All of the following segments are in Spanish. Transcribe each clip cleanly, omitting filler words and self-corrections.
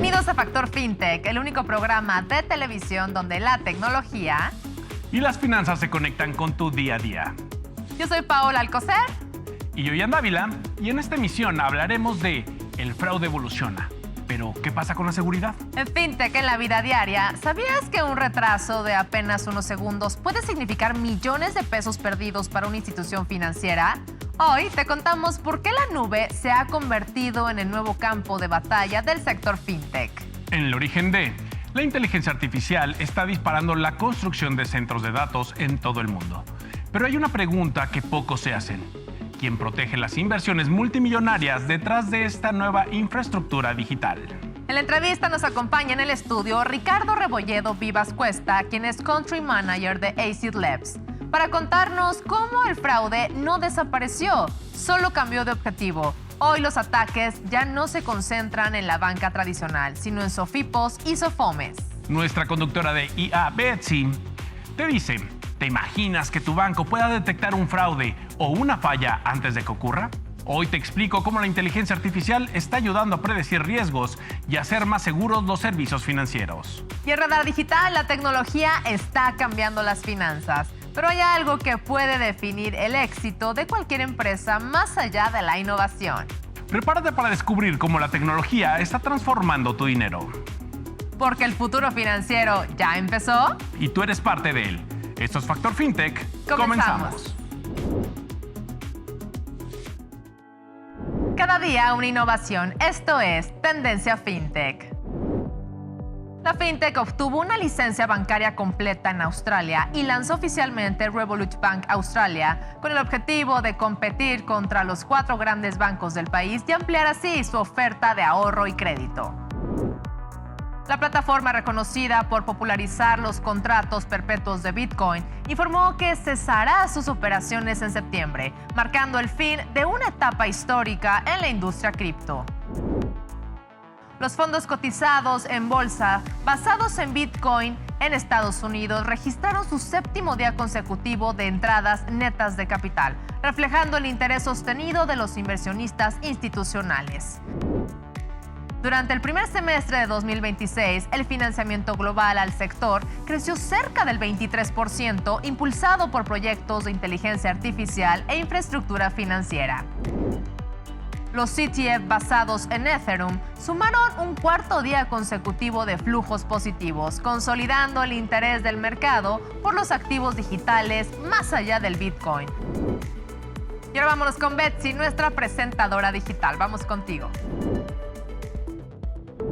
Bienvenidos a Factor FinTech, el único programa de televisión donde la tecnología y las finanzas se conectan con tu día a día. Yo soy Paola Alcocer. Y yo, Ian Dávila, y en esta emisión hablaremos de el fraude evoluciona. Pero, ¿qué pasa con la seguridad? En FinTech, en la vida diaria, ¿sabías que un retraso de apenas unos segundos puede significar millones de pesos perdidos para una institución financiera? Hoy te contamos por qué la nube se ha convertido en el nuevo campo de batalla del sector FinTech. En el origen de la inteligencia artificial está disparando la construcción de centros de datos en todo el mundo. Pero hay una pregunta que pocos se hacen. ¿Quién protege las inversiones multimillonarias detrás de esta nueva infraestructura digital? En la entrevista nos acompaña en el estudio Ricardo Rebolledo Vivas Cuesta, quien es Country Manager de Acid Labs, para contarnos cómo el fraude no desapareció, solo cambió de objetivo. Hoy los ataques ya no se concentran en la banca tradicional, sino en Sofipos y Sofomes. Nuestra conductora de IA, Betsy, te dice: ¿te imaginas que tu banco pueda detectar un fraude o una falla antes de que ocurra? Hoy te explico cómo la inteligencia artificial está ayudando a predecir riesgos y a hacer más seguros los servicios financieros. Y en Radar Digital, la tecnología está cambiando las finanzas. Pero hay algo que puede definir el éxito de cualquier empresa más allá de la innovación. Prepárate para descubrir cómo la tecnología está transformando tu dinero. Porque el futuro financiero ya empezó. Y tú eres parte de él. Esto es Factor FinTech. Comenzamos. Cada día una innovación. Esto es Tendencia FinTech. La FinTech obtuvo una licencia bancaria completa en Australia y lanzó oficialmente Revolut Bank Australia con el objetivo de competir contra los 4 grandes bancos del país y ampliar así su oferta de ahorro y crédito. La plataforma, reconocida por popularizar los contratos perpetuos de Bitcoin, informó que cesará sus operaciones en septiembre, marcando el fin de una etapa histórica en la industria cripto. Los fondos cotizados en bolsa basados en Bitcoin en Estados Unidos registraron su 7º día consecutivo de entradas netas de capital, reflejando el interés sostenido de los inversionistas institucionales. Durante el primer semestre de 2026, el financiamiento global al sector creció cerca del 23%, impulsado por proyectos de inteligencia artificial e infraestructura financiera. Los ETF basados en Ethereum sumaron un 4º día consecutivo de flujos positivos, consolidando el interés del mercado por los activos digitales más allá del Bitcoin. Y ahora vámonos con Betsy, nuestra presentadora digital. Vamos contigo.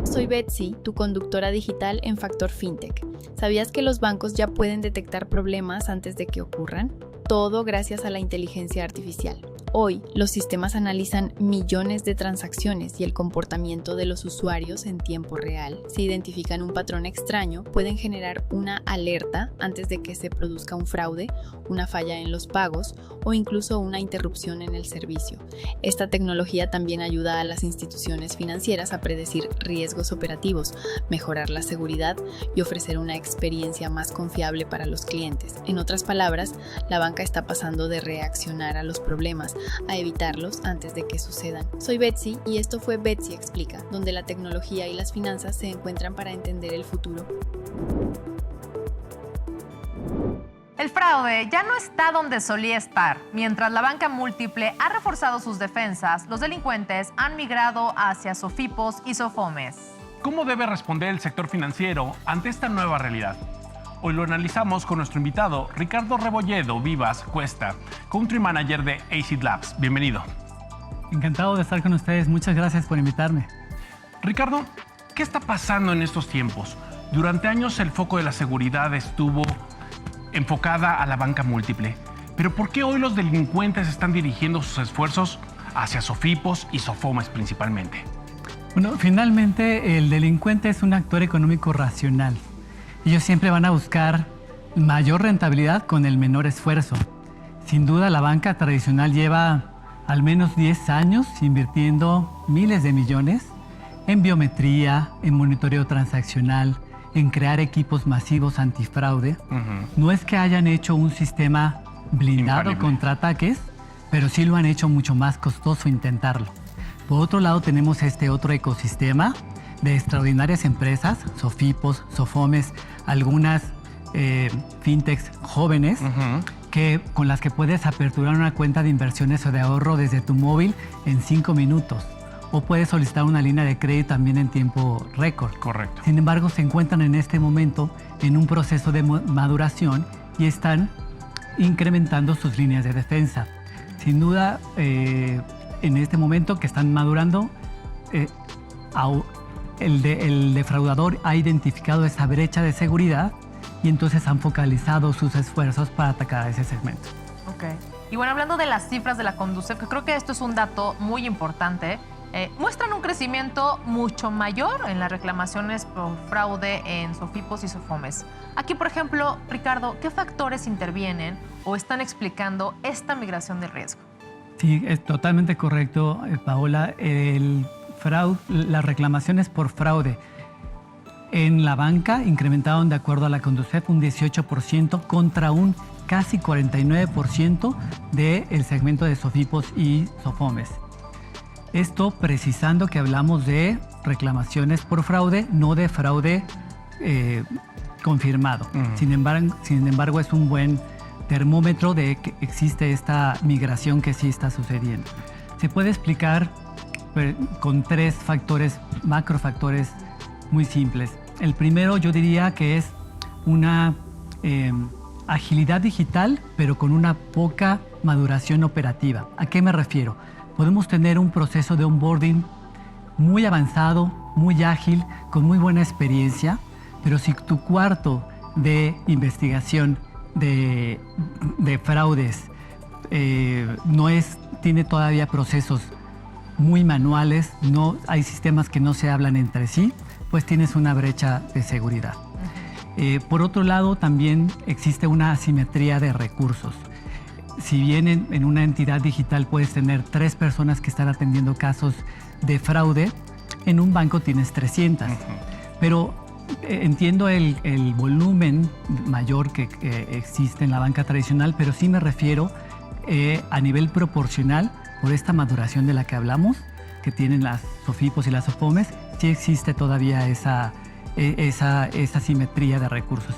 Soy Betsy, tu conductora digital en Factor FinTech. ¿Sabías que los bancos ya pueden detectar problemas antes de que ocurran? Todo gracias a la inteligencia artificial. Hoy, los sistemas analizan millones de transacciones y el comportamiento de los usuarios en tiempo real. Si identifican un patrón extraño, pueden generar una alerta antes de que se produzca un fraude, una falla en los pagos o incluso una interrupción en el servicio. Esta tecnología también ayuda a las instituciones financieras a predecir riesgos operativos, mejorar la seguridad y ofrecer una experiencia más confiable para los clientes. En otras palabras, la banca está pasando de reaccionar a los problemas a evitarlos antes de que sucedan. Soy Betsy y esto fue Betsy Explica, donde la tecnología y las finanzas se encuentran para entender el futuro. El fraude ya no está donde solía estar. Mientras la banca múltiple ha reforzado sus defensas, los delincuentes han migrado hacia Sofipos y Sofomes. ¿Cómo debe responder el sector financiero ante esta nueva realidad? Hoy lo analizamos con nuestro invitado, Ricardo Rebolledo Vivas Cuesta, Country Manager de Acid Labs. Bienvenido. Encantado de estar con ustedes. Muchas gracias por invitarme. Ricardo, ¿qué está pasando en estos tiempos? Durante años el foco de la seguridad estuvo enfocada a la banca múltiple. Pero ¿por qué hoy los delincuentes están dirigiendo sus esfuerzos hacia Sofipos y Sofomes principalmente? Bueno, finalmente el delincuente es un actor económico racional. Ellos siempre van a buscar mayor rentabilidad con el menor esfuerzo. Sin duda, la banca tradicional lleva al menos 10 años invirtiendo miles de millones en biometría, en monitoreo transaccional, en crear equipos masivos antifraude. No es que hayan hecho un sistema blindado contra ataques, pero sí lo han hecho mucho más costoso intentarlo. Por otro lado, tenemos este otro ecosistema de extraordinarias empresas, Sofipos, Sofomes, algunas fintechs jóvenes, con las que puedes aperturar una cuenta de inversiones o de ahorro desde tu móvil en 5 minutos. O puedes solicitar una línea de crédito también en tiempo récord. Correcto. Sin embargo, se encuentran en este momento en un proceso de maduración y están incrementando sus líneas de defensa. Sin duda, en este momento que están madurando, el defraudador ha identificado esa brecha de seguridad y entonces han focalizado sus esfuerzos para atacar a ese segmento. Ok. Y bueno, hablando de las cifras de la Conducef, que creo que esto es un dato muy importante, muestran un crecimiento mucho mayor en las reclamaciones por fraude en Sofipos y Sofomes. Aquí, por ejemplo, Ricardo, ¿qué factores intervienen o están explicando esta migración de riesgo? Sí, es totalmente correcto, Paola. Las reclamaciones por fraude en la banca incrementaron, de acuerdo a la Conducef, un 18% contra un casi 49% del segmento de Sofipos y Sofomes. Esto precisando que hablamos de reclamaciones por fraude, no de fraude confirmado. Sin embargo, es un buen termómetro de que existe esta migración que sí está sucediendo. Se puede explicar con 3 factores, macrofactores muy simples. El primero, yo diría que es una agilidad digital, pero con una poca maduración operativa. ¿A qué me refiero? Podemos tener un proceso de onboarding muy avanzado, muy ágil, con muy buena experiencia, pero si tu cuarto de investigación de fraudes tiene todavía procesos muy manuales, no hay sistemas que no se hablan entre sí, pues tienes una brecha de seguridad. Por otro lado, también existe una asimetría de recursos. Si bien en una entidad digital puedes tener 3 personas que están atendiendo casos de fraude, en un banco tienes 300. Pero entiendo el volumen mayor que existe en la banca tradicional, pero sí me refiero a nivel proporcional, por esta maduración de la que hablamos, que tienen las Sofipos y las Sofomes, sí existe todavía esa simetría de recursos.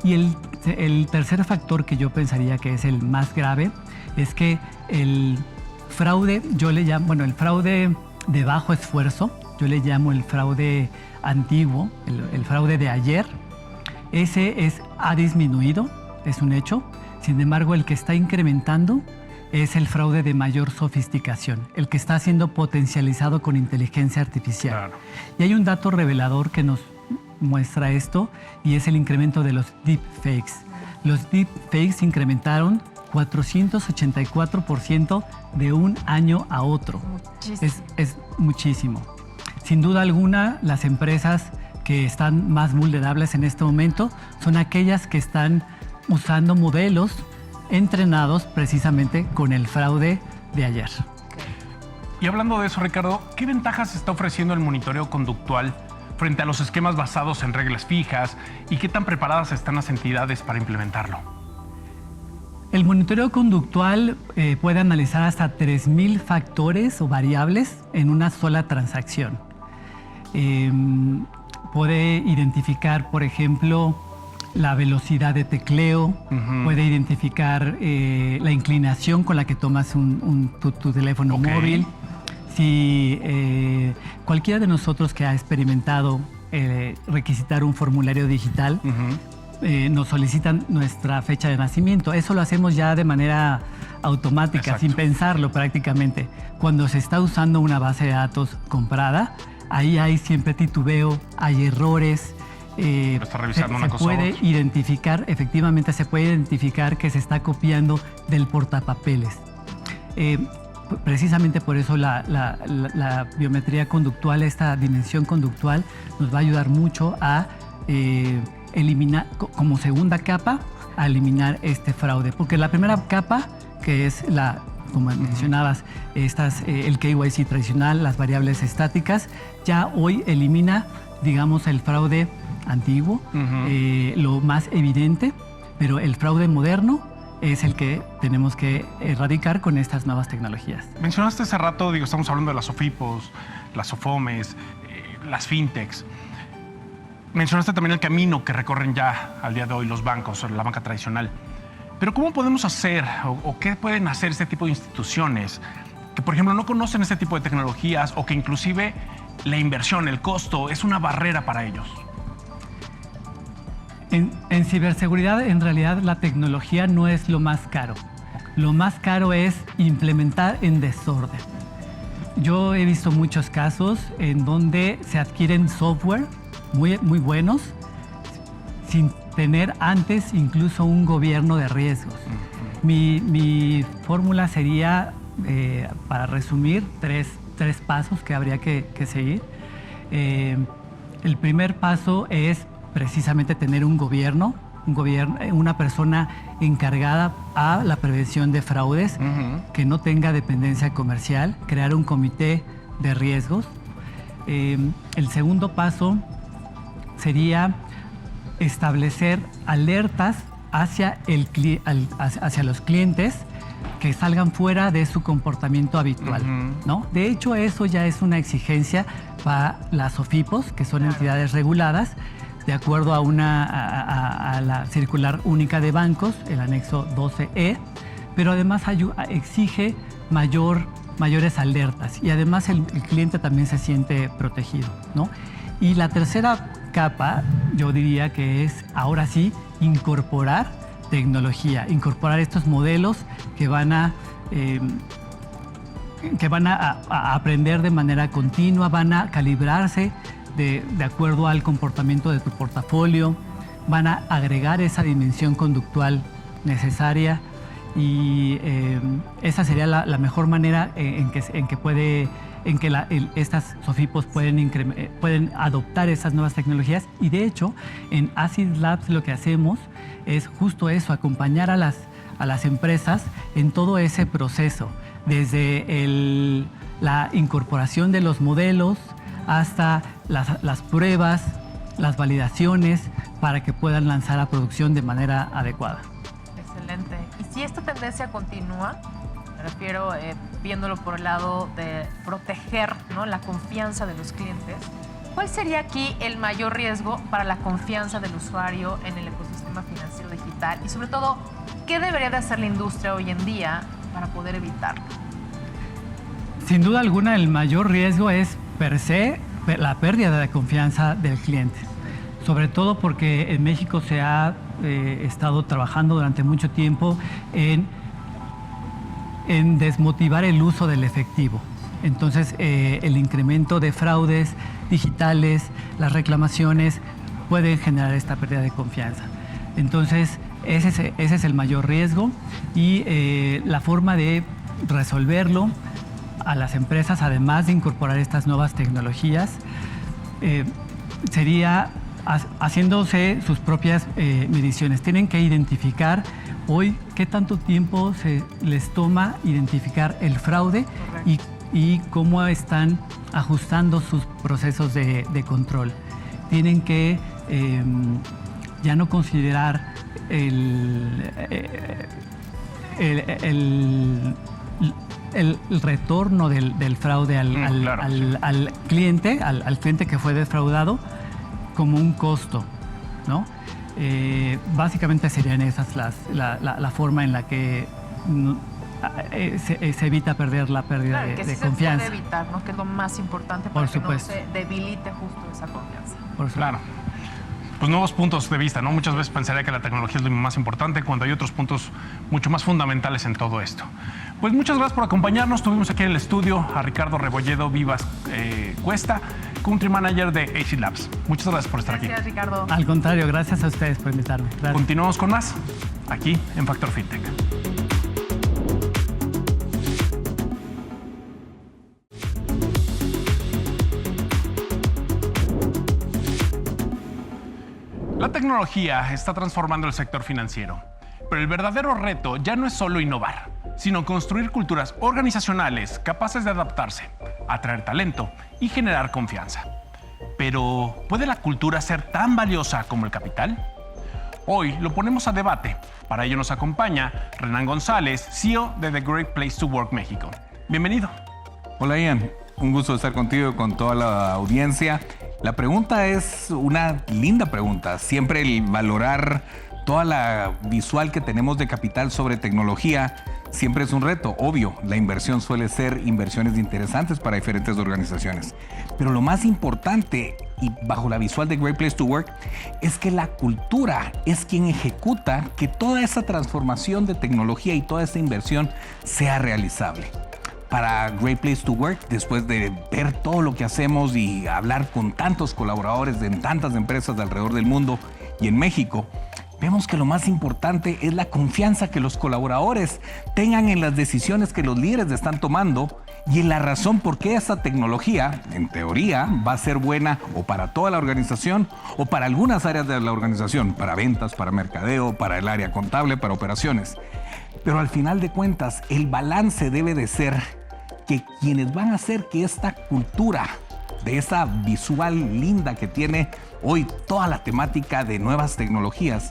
Y el tercer factor que yo pensaría que es el más grave es que el fraude, yo le llamo, el fraude de bajo esfuerzo, yo le llamo el fraude antiguo, el fraude de ayer, ha disminuido, es un hecho. Sin embargo, el que está incrementando es el fraude de mayor sofisticación, el que está siendo potencializado con inteligencia artificial. Claro. Y hay un dato revelador que nos muestra esto y es el incremento de los deepfakes. Los deepfakes incrementaron 484% de un año a otro. Es muchísimo. Sin duda alguna, las empresas que están más vulnerables en este momento son aquellas que están usando modelos entrenados precisamente con el fraude de ayer. Y hablando de eso, Ricardo, ¿qué ventajas está ofreciendo el monitoreo conductual frente a los esquemas basados en reglas fijas y qué tan preparadas están las entidades para implementarlo? El monitoreo conductual puede analizar hasta 3,000 factores o variables en una sola transacción. Puede identificar, por ejemplo, la velocidad de tecleo, puede identificar la inclinación con la que tomas tu teléfono móvil. Si cualquiera de nosotros que ha experimentado requisitar un formulario digital, nos solicitan nuestra fecha de nacimiento. Eso lo hacemos ya de manera automática, sin pensarlo prácticamente. Cuando se está usando una base de datos comprada, ahí hay siempre titubeo, hay errores. Efectivamente se puede identificar que se está copiando del portapapeles. Precisamente por eso la biometría conductual, esta dimensión conductual, nos va a ayudar mucho a eliminar, como segunda capa, a eliminar este fraude. Porque la primera capa, que es como mencionabas, el KYC tradicional, las variables estáticas, ya hoy elimina, digamos, el fraude antiguo, lo más evidente, pero el fraude moderno es el que tenemos que erradicar con estas nuevas tecnologías. Mencionaste hace rato, estamos hablando de las Sofipos, las Sofomes, las fintechs. Mencionaste también el camino que recorren ya al día de hoy los bancos, la banca tradicional. Pero ¿cómo podemos hacer o qué pueden hacer este tipo de instituciones que, por ejemplo, no conocen este tipo de tecnologías o que inclusive la inversión, el costo, es una barrera para ellos? En ciberseguridad, en realidad, la tecnología no es lo más caro. Lo más caro es implementar en desorden. Yo he visto muchos casos en donde se adquieren software muy buenos sin tener antes incluso un gobierno de riesgos. Mi fórmula sería, para resumir, tres pasos que habría que seguir. El primer paso es precisamente tener un gobierno, una persona encargada a la prevención de fraudes, que no tenga dependencia comercial, crear un comité de riesgos. El segundo paso sería establecer alertas hacia los clientes que salgan fuera de su comportamiento habitual, ¿no? De hecho, eso ya es una exigencia para las SOFIPOS, que son entidades reguladas, de acuerdo a la Circular Única de Bancos, el anexo 12E, pero además exige mayores alertas y además el cliente también se siente protegido, ¿no? Y la tercera capa, yo diría que es, ahora sí, incorporar tecnología, incorporar estos modelos que van a aprender de manera continua, van a calibrarse de acuerdo al comportamiento de tu portafolio, van a agregar esa dimensión conductual necesaria y esa sería la mejor manera en que estas SOFIPOS pueden adoptar esas nuevas tecnologías. Y de hecho, en Acid Labs lo que hacemos es justo eso, acompañar a las empresas en todo ese proceso, desde la incorporación de los modelos hasta las pruebas, las validaciones, para que puedan lanzar a producción de manera adecuada. Excelente. Y si esta tendencia continúa, me refiero viéndolo por el lado de proteger, ¿no?, la confianza de los clientes, ¿cuál sería aquí el mayor riesgo para la confianza del usuario en el ecosistema financiero digital? Y sobre todo, ¿qué debería de hacer la industria hoy en día para poder evitarlo? Sin duda alguna, el mayor riesgo es per se la pérdida de confianza del cliente, sobre todo porque en México se ha estado trabajando durante mucho tiempo en desmotivar el uso del efectivo. Entonces, el incremento de fraudes digitales, las reclamaciones, pueden generar esta pérdida de confianza. Entonces, ese es el mayor riesgo y la forma de resolverlo a las empresas, además de incorporar estas nuevas tecnologías, sería haciéndose sus propias mediciones. Tienen que identificar hoy qué tanto tiempo les toma identificar el fraude y cómo están ajustando sus procesos de control. Tienen que ya no considerar el retorno del fraude al cliente, al cliente que fue defraudado, como un costo, ¿no? Básicamente serían esas la forma en la que se evita perder la pérdida de confianza. Se puede evitar, ¿no?, que es lo más importante para que no se debilite justo esa confianza. Por supuesto. Claro. Pues nuevos puntos de vista, ¿no? Muchas veces pensaría que la tecnología es lo más importante cuando hay otros puntos mucho más fundamentales en todo esto. Pues muchas gracias por acompañarnos. Tuvimos aquí en el estudio a Ricardo Rebolledo Vivas Cuesta, Country Manager de Acid Labs. Muchas gracias por estar aquí. Gracias, Ricardo. Al contrario, gracias a ustedes por invitarme. Gracias. Continuamos con más aquí en Factor Fintech. La tecnología está transformando el sector financiero, pero el verdadero reto ya no es solo innovar, sino construir culturas organizacionales capaces de adaptarse, atraer talento y generar confianza. Pero, ¿puede la cultura ser tan valiosa como el capital? Hoy lo ponemos a debate. Para ello nos acompaña Renan González, CEO de The Great Place to Work México. Bienvenido. Hola, Ian. Un gusto estar contigo y con toda la audiencia. La pregunta es una linda pregunta. Siempre el valorar toda la visual que tenemos de capital sobre tecnología siempre es un reto. Obvio, la inversión suele ser inversiones interesantes para diferentes organizaciones. Pero lo más importante, y bajo la visual de Great Place to Work, es que la cultura es quien ejecuta que toda esa transformación de tecnología y toda esa inversión sea realizable. Para Great Place to Work, después de ver todo lo que hacemos y hablar con tantos colaboradores de tantas empresas de alrededor del mundo y en México, vemos que lo más importante es la confianza que los colaboradores tengan en las decisiones que los líderes están tomando y en la razón por qué esa tecnología, en teoría, va a ser buena o para toda la organización o para algunas áreas de la organización, para ventas, para mercadeo, para el área contable, para operaciones. Pero al final de cuentas, el balance debe de ser que quienes van a hacer que esta cultura de esa visual linda que tiene hoy toda la temática de nuevas tecnologías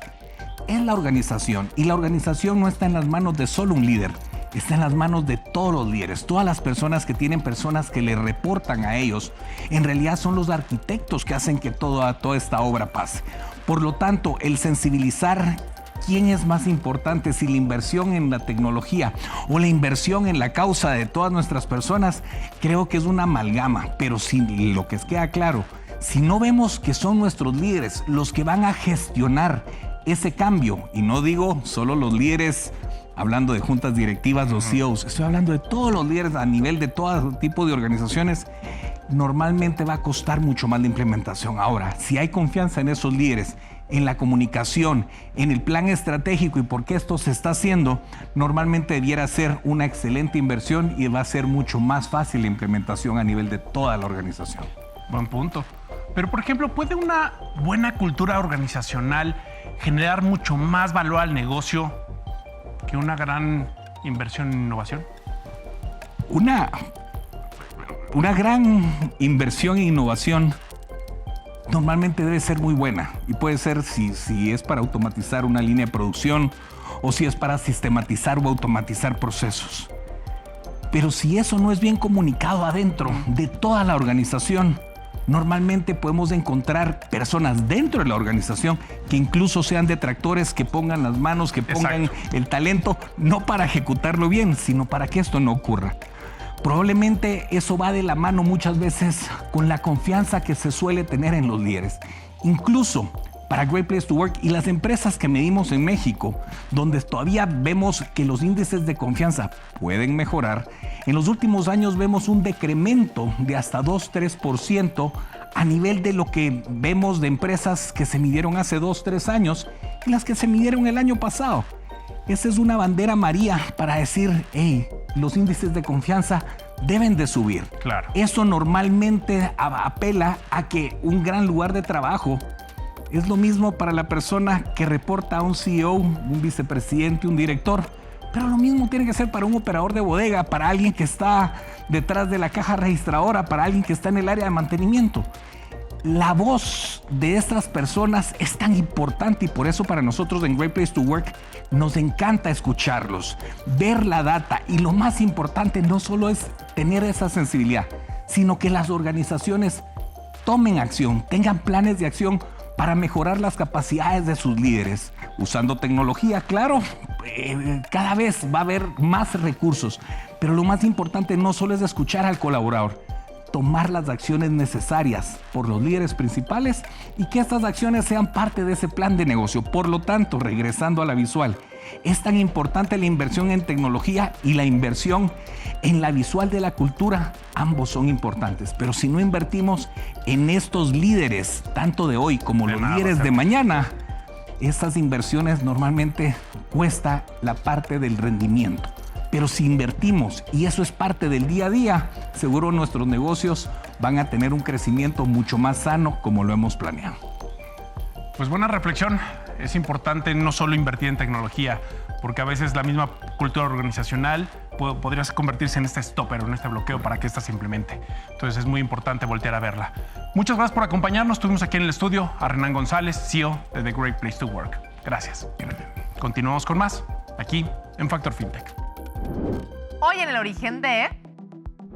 es la organización. Y la organización no está en las manos de solo un líder, está en las manos de todos los líderes. Todas las personas que tienen personas que le reportan a ellos, en realidad son los arquitectos que hacen que toda esta obra pase. Por lo tanto, el sensibilizar quién es más importante, si la inversión en la tecnología o la inversión en la causa de todas nuestras personas, creo que es una amalgama. Pero si lo que queda claro, si no vemos que son nuestros líderes los que van a gestionar ese cambio, y no digo solo los líderes hablando de juntas directivas, los CEOs, estoy hablando de todos los líderes a nivel de todo tipo de organizaciones, normalmente va a costar mucho más la implementación. Ahora, si hay confianza en esos líderes, en la comunicación, en el plan estratégico y por qué esto se está haciendo, normalmente debiera ser una excelente inversión y va a ser mucho más fácil la implementación a nivel de toda la organización. Buen punto. Pero, por ejemplo, ¿puede una buena cultura organizacional generar mucho más valor al negocio que una gran inversión en innovación? Una gran inversión en innovación normalmente debe ser muy buena y puede ser si es para automatizar una línea de producción o si es para sistematizar o automatizar procesos. Pero si eso no es bien comunicado adentro de toda la organización, normalmente podemos encontrar personas dentro de la organización que incluso sean detractores, que pongan las manos, que pongan el talento, no para ejecutarlo bien, sino para que esto no ocurra. Probablemente eso va de la mano muchas veces con la confianza que se suele tener en los líderes. Incluso para Great Place to Work y las empresas que medimos en México, donde todavía vemos que los índices de confianza pueden mejorar, en los últimos años vemos un decremento de hasta 2-3% a nivel de lo que vemos de empresas que se midieron hace 2-3 años y las que se midieron el año pasado. Esa es una bandera amarilla para decir, hey, los índices de confianza deben de subir. Claro. Eso normalmente apela a que un gran lugar de trabajo es lo mismo para la persona que reporta a un CEO, un vicepresidente, un director. Pero lo mismo tiene que ser para un operador de bodega, para alguien que está detrás de la caja registradora, para alguien que está en el área de mantenimiento. La voz de estas personas es tan importante y por eso para nosotros en Great Place to Work nos encanta escucharlos, ver la data y lo más importante no solo es tener esa sensibilidad, sino que las organizaciones tomen acción, tengan planes de acción para mejorar las capacidades de sus líderes. Usando tecnología, claro, cada vez va a haber más recursos, pero lo más importante no solo es escuchar al colaborador, tomar las acciones necesarias por los líderes principales y que estas acciones sean parte de ese plan de negocio. Por lo tanto, regresando a la visual, es tan importante la inversión en tecnología y la inversión en la visual de la cultura. Ambos son importantes, pero si no invertimos en estos líderes, tanto de hoy como los líderes de mañana, estas inversiones normalmente cuesta la parte del rendimiento. Pero si invertimos y eso es parte del día a día, seguro nuestros negocios van a tener un crecimiento mucho más sano como lo hemos planeado. Pues buena reflexión. Es importante no solo invertir en tecnología, porque a veces la misma cultura organizacional podría convertirse en este stopper, en este bloqueo para que ésta se implemente. Entonces es muy importante voltear a verla. Muchas gracias por acompañarnos. Tuvimos aquí en el estudio a Renan González, CEO de The Great Place to Work. Gracias. Continuamos con más aquí en Factor FinTech. Hoy en el origen de...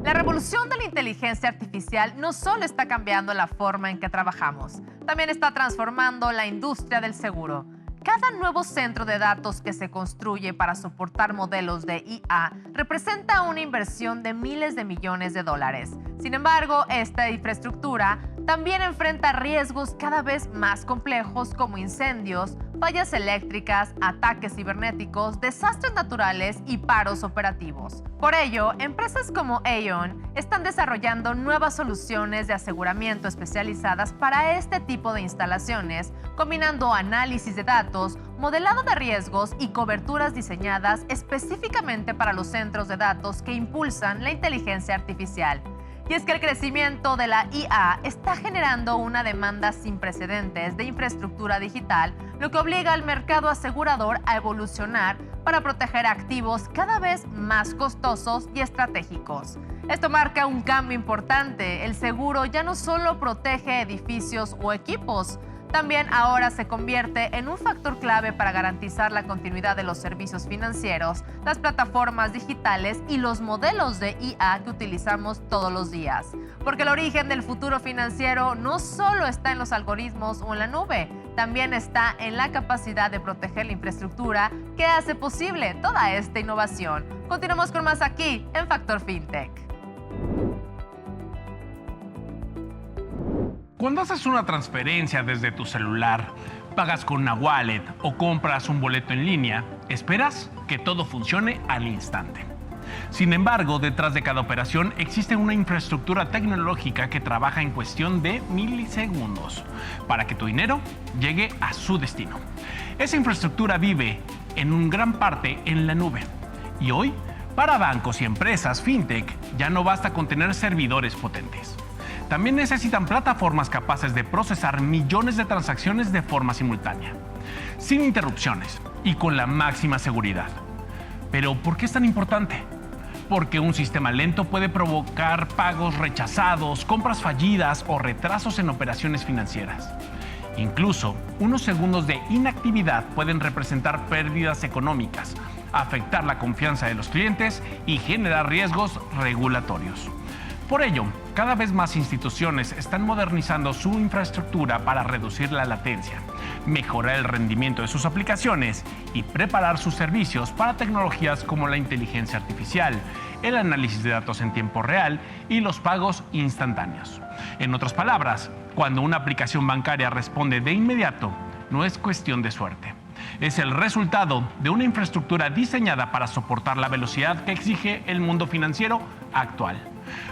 La revolución de la inteligencia artificial no solo está cambiando la forma en que trabajamos, también está transformando la industria del seguro. Cada nuevo centro de datos que se construye para soportar modelos de IA representa una inversión de miles de millones de dólares. Sin embargo, esta infraestructura también enfrenta riesgos cada vez más complejos como incendios, fallas eléctricas, ataques cibernéticos, desastres naturales y paros operativos. Por ello, empresas como Aon están desarrollando nuevas soluciones de aseguramiento especializadas para este tipo de instalaciones, combinando análisis de datos, modelado de riesgos y coberturas diseñadas específicamente para los centros de datos que impulsan la inteligencia artificial. Y es que el crecimiento de la IA está generando una demanda sin precedentes de infraestructura digital, lo que obliga al mercado asegurador a evolucionar para proteger activos cada vez más costosos y estratégicos. Esto marca un cambio importante. El seguro ya no solo protege edificios o equipos, también ahora se convierte en un factor clave para garantizar la continuidad de los servicios financieros, las plataformas digitales y los modelos de IA que utilizamos todos los días. Porque el origen del futuro financiero no solo está en los algoritmos o en la nube, también está en la capacidad de proteger la infraestructura que hace posible toda esta innovación. Continuamos con más aquí en Factor FinTech. Cuando haces una transferencia desde tu celular, pagas con una wallet o compras un boleto en línea, esperas que todo funcione al instante. Sin embargo, detrás de cada operación existe una infraestructura tecnológica que trabaja en cuestión de milisegundos para que tu dinero llegue a su destino. Esa infraestructura vive en gran parte en la nube. Y hoy, para bancos y empresas fintech, ya no basta con tener servidores potentes. También necesitan plataformas capaces de procesar millones de transacciones de forma simultánea, sin interrupciones y con la máxima seguridad. ¿Pero por qué es tan importante? Porque un sistema lento puede provocar pagos rechazados, compras fallidas o retrasos en operaciones financieras. Incluso, unos segundos de inactividad pueden representar pérdidas económicas, afectar la confianza de los clientes y generar riesgos regulatorios. Por ello, cada vez más instituciones están modernizando su infraestructura para reducir la latencia, mejorar el rendimiento de sus aplicaciones y preparar sus servicios para tecnologías como la inteligencia artificial, el análisis de datos en tiempo real y los pagos instantáneos. En otras palabras, cuando una aplicación bancaria responde de inmediato, no es cuestión de suerte. Es el resultado de una infraestructura diseñada para soportar la velocidad que exige el mundo financiero actual.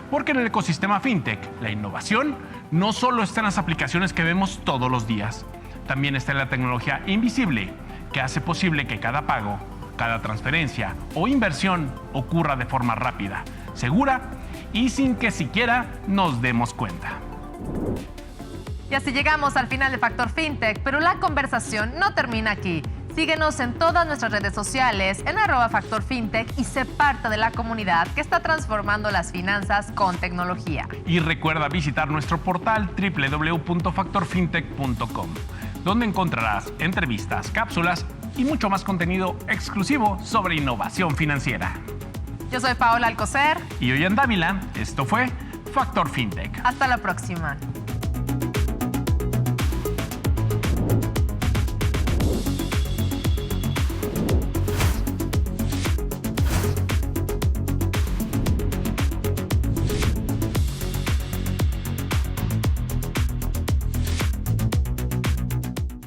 Porque en el ecosistema fintech, la innovación no solo está en las aplicaciones que vemos todos los días, también está en la tecnología invisible que hace posible que cada pago, cada transferencia o inversión ocurra de forma rápida, segura y sin que siquiera nos demos cuenta. Y así llegamos al final de Factor FinTech, pero la conversación no termina aquí. Síguenos en todas nuestras redes sociales en @FactorFinTech y sé parte de la comunidad que está transformando las finanzas con tecnología. Y recuerda visitar nuestro portal www.factorfintech.com, donde encontrarás entrevistas, cápsulas y mucho más contenido exclusivo sobre innovación financiera. Yo soy Paola Alcocer. Y hoy en Dávila, esto fue Factor FinTech. Hasta la próxima.